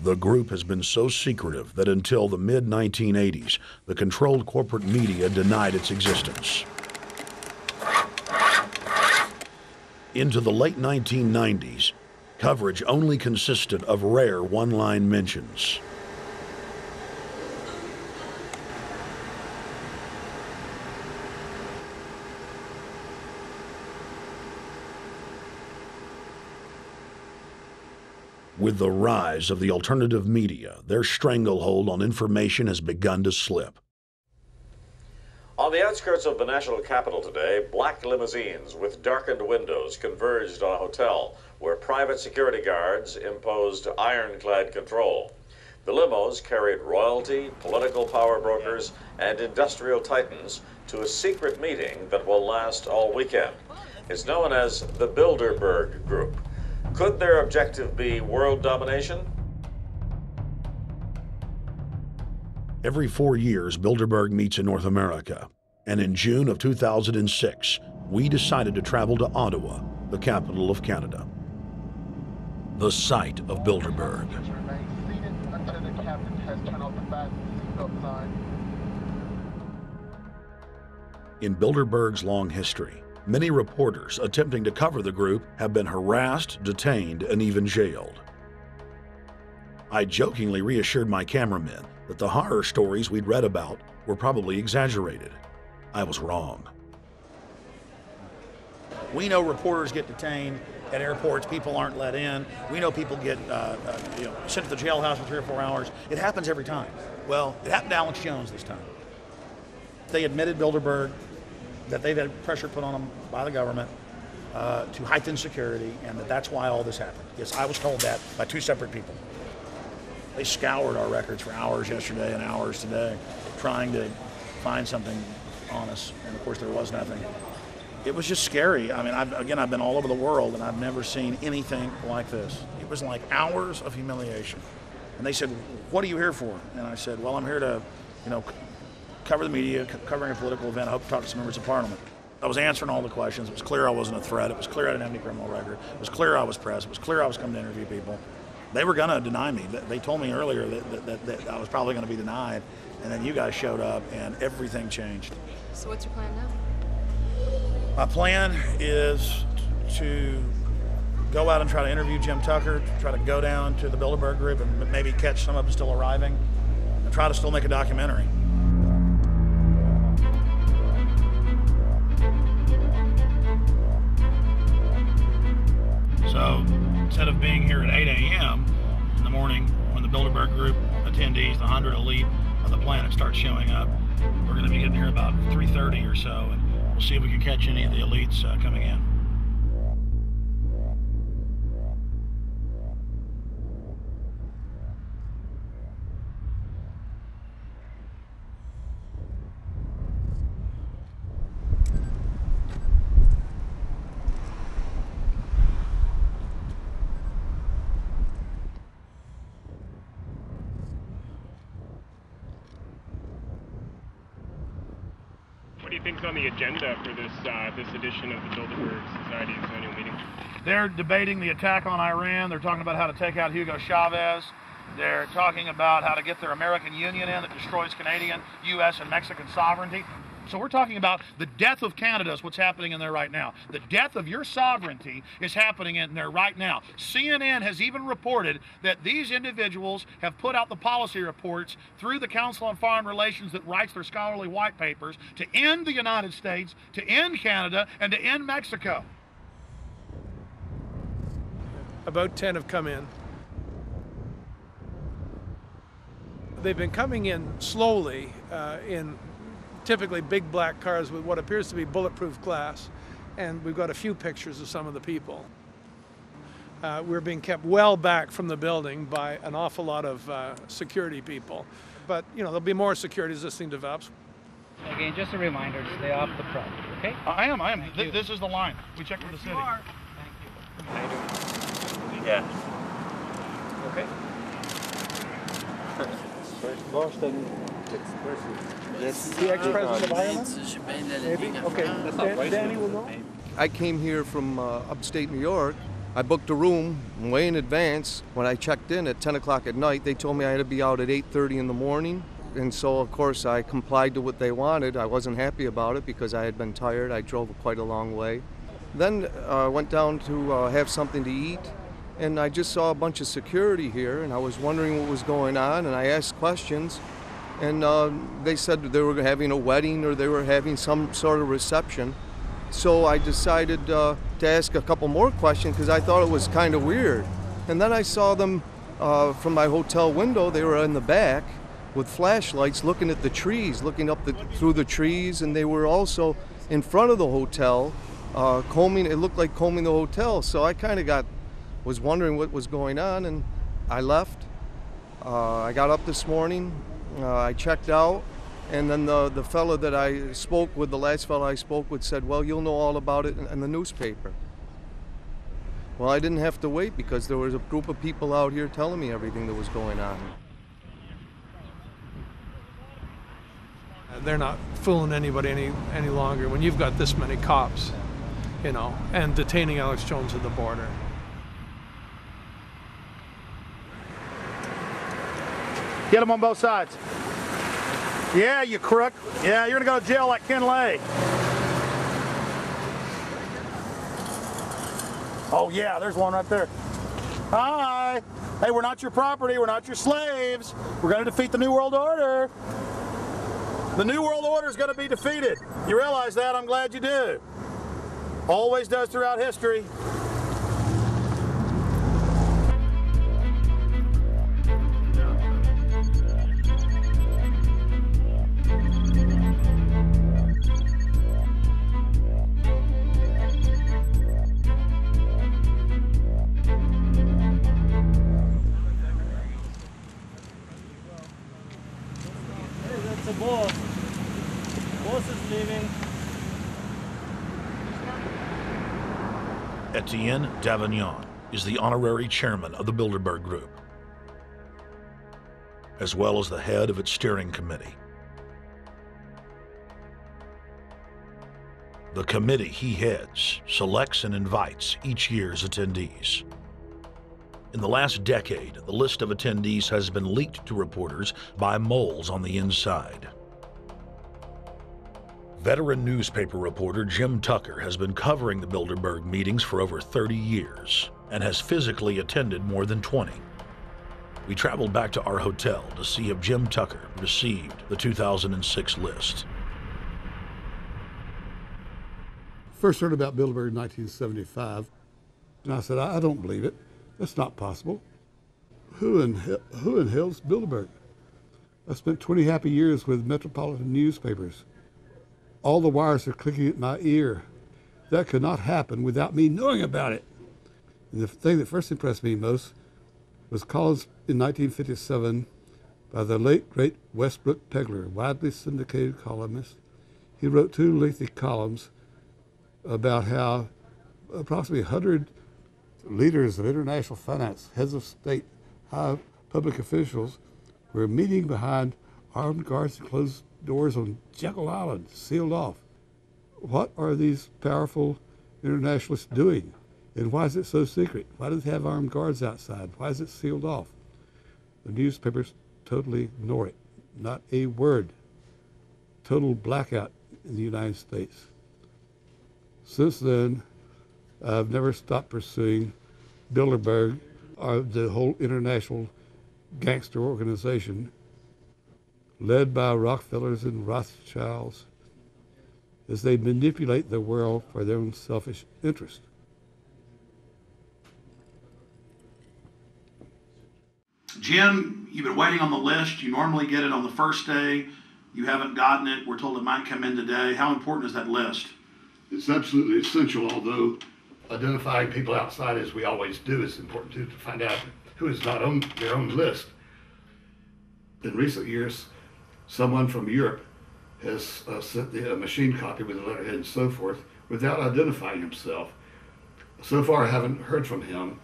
The group has been so secretive that until the mid-1980s, the controlled corporate media denied its existence. Into the late 1990s, coverage only consisted of rare one-line mentions. With the rise of the alternative media, their stranglehold on information has begun to slip. On the outskirts of the national capital today, black limousines with darkened windows converged on a hotel where private security guards imposed ironclad control. The limos carried royalty, political power brokers, and industrial titans to a secret meeting that will last all weekend. It's known as the Bilderberg Group. Could their objective be world domination? Every 4 years, Bilderberg meets in North America, and in June of 2006, we decided to travel to Ottawa, the capital of Canada. The site of Bilderberg. In Bilderberg's long history, many reporters attempting to cover the group have been harassed, detained, and even jailed. I jokingly reassured my cameramen that the horror stories we'd read about were probably exaggerated. I was wrong. We know reporters get detained at airports, people aren't let in. We know people get sent to the jailhouse for 3 or 4 hours. It happens every time. Well, it happened to Alex Jones this time. They admitted Bilderberg that they've had pressure put on them by the government to heighten security, and that's why all this happened. Yes, I was told that by 2 separate people. They scoured our records for hours yesterday and hours today, trying to find something on us, and of course there was nothing. It was just scary. I mean, I've been all over the world, and I've never seen anything like this. It was like hours of humiliation. And they said, "What are you here for?" And I said, "Well, I'm here to, cover the media, covering a political event. I hope to talk to some members of Parliament." I was answering all the questions. It was clear I wasn't a threat. It was clear I didn't have any criminal record. It was clear I was press. It was clear I was coming to interview people. They were going to deny me. They told me earlier that I was probably going to be denied, and then you guys showed up, and everything changed. So what's your plan now? My plan is to go out and try to interview Jim Tucker, try to go down to the Bilderberg Group and maybe catch some of them still arriving, and try to still make a documentary. So instead of being here at 8 a.m. in the morning when the Bilderberg Group attendees, the 100 elite of the planet, start showing up, we're going to be getting here about 3:30 or so, and we'll see if we can catch any of the elites coming in. What do you think is on the agenda for this edition of the Bilderberg Society's annual meeting? They're debating the attack on Iran. They're talking about how to take out Hugo Chavez. They're talking about how to get their American Union in that destroys Canadian, U.S., and Mexican sovereignty. So we're talking about the death of Canada is what's happening in there right now. The death of your sovereignty is happening in there right now. CNN has even reported that these individuals have put out the policy reports through the Council on Foreign Relations that writes their scholarly white papers to end the United States, to end Canada, and to end Mexico. About 10 have come in. They've been coming in slowly in typically big black cars with what appears to be bulletproof glass, and we've got a few pictures of some of the people. We're being kept well back from the building by an awful lot of security people, but there'll be more security as this thing develops. Again, just a reminder to stay off the front, okay? I am. This is the line. We checked with the city. Thank you. Yeah. Okay. That's the ex-president of Ireland? Maybe? Okay, Danny will know. I came here from upstate New York I booked a room way in advance. When I checked in at 10 o'clock at night, they told me I had to be out at 8:30 in the morning. And so, of course, I complied to what they wanted. I wasn't happy about it because I had been tired. I drove quite a long way. Then I went down to have something to eat, and I just saw a bunch of security here, and I was wondering what was going on, and I asked questions, and they said they were having a wedding or they were having some sort of reception. So I decided to ask a couple more questions because I thought it was kind of weird. And then I saw them from my hotel window. They were in the back with flashlights looking at the trees, looking up through the trees, and they were also in front of the hotel combing. It looked like combing the hotel. So I kind of was wondering what was going on, and I left. I got up this morning, I checked out, and then the fellow that I spoke with, the last fellow I spoke with, said, well, you'll know all about it in the newspaper. Well, I didn't have to wait because there was a group of people out here telling me everything that was going on. They're not fooling anybody any longer when you've got this many cops, you know, and detaining Alex Jones at the border. Get them on both sides. Yeah, you crook. Yeah, you're gonna go to jail like Ken Lay. Oh yeah, there's one right there. Hi. Hey, we're not your property. We're not your slaves. We're gonna defeat the New World Order. The New World Order is gonna be defeated. You realize that? I'm glad you do. Always does throughout history. The boss. Boss is leaving. Etienne Davignon is the honorary chairman of the Bilderberg Group, as well as the head of its steering committee. The committee he heads selects and invites each year's attendees. In the last decade, the list of attendees has been leaked to reporters by moles on the inside. Veteran newspaper reporter Jim Tucker has been covering the Bilderberg meetings for over 30 years and has physically attended more than 20. We traveled back to our hotel to see if Jim Tucker received the 2006 list. First heard about Bilderberg in 1975, and I said, I don't believe it. That's not possible. Who in hell's Bilderberg? I spent 20 happy years with metropolitan newspapers. All the wires are clicking at my ear. That could not happen without me knowing about it. And the thing that first impressed me most was columns in 1957 by the late, great Westbrook Pegler, widely syndicated columnist. He wrote 2 lengthy columns about how approximately 100 leaders of international finance, heads of state, high public officials were meeting behind armed guards and closed doors on Jekyll Island, sealed off. What are these powerful internationalists doing? And why is it so secret? Why do they have armed guards outside? Why is it sealed off? The newspapers totally ignore it. Not a word. Total blackout in the United States. Since then, I've never stopped pursuing Bilderberg, or the whole international gangster organization led by Rockefellers and Rothschilds as they manipulate the world for their own selfish interest. Jim, you've been waiting on the list. You normally get it on the first day. You haven't gotten it. We're told it might come in today. How important is that list? It's absolutely essential, although identifying people outside, as we always do, is important too, to find out who is not on their own list. In recent years, someone from Europe has sent a machine copy with a letterhead and so forth without identifying himself. So far, I haven't heard from him,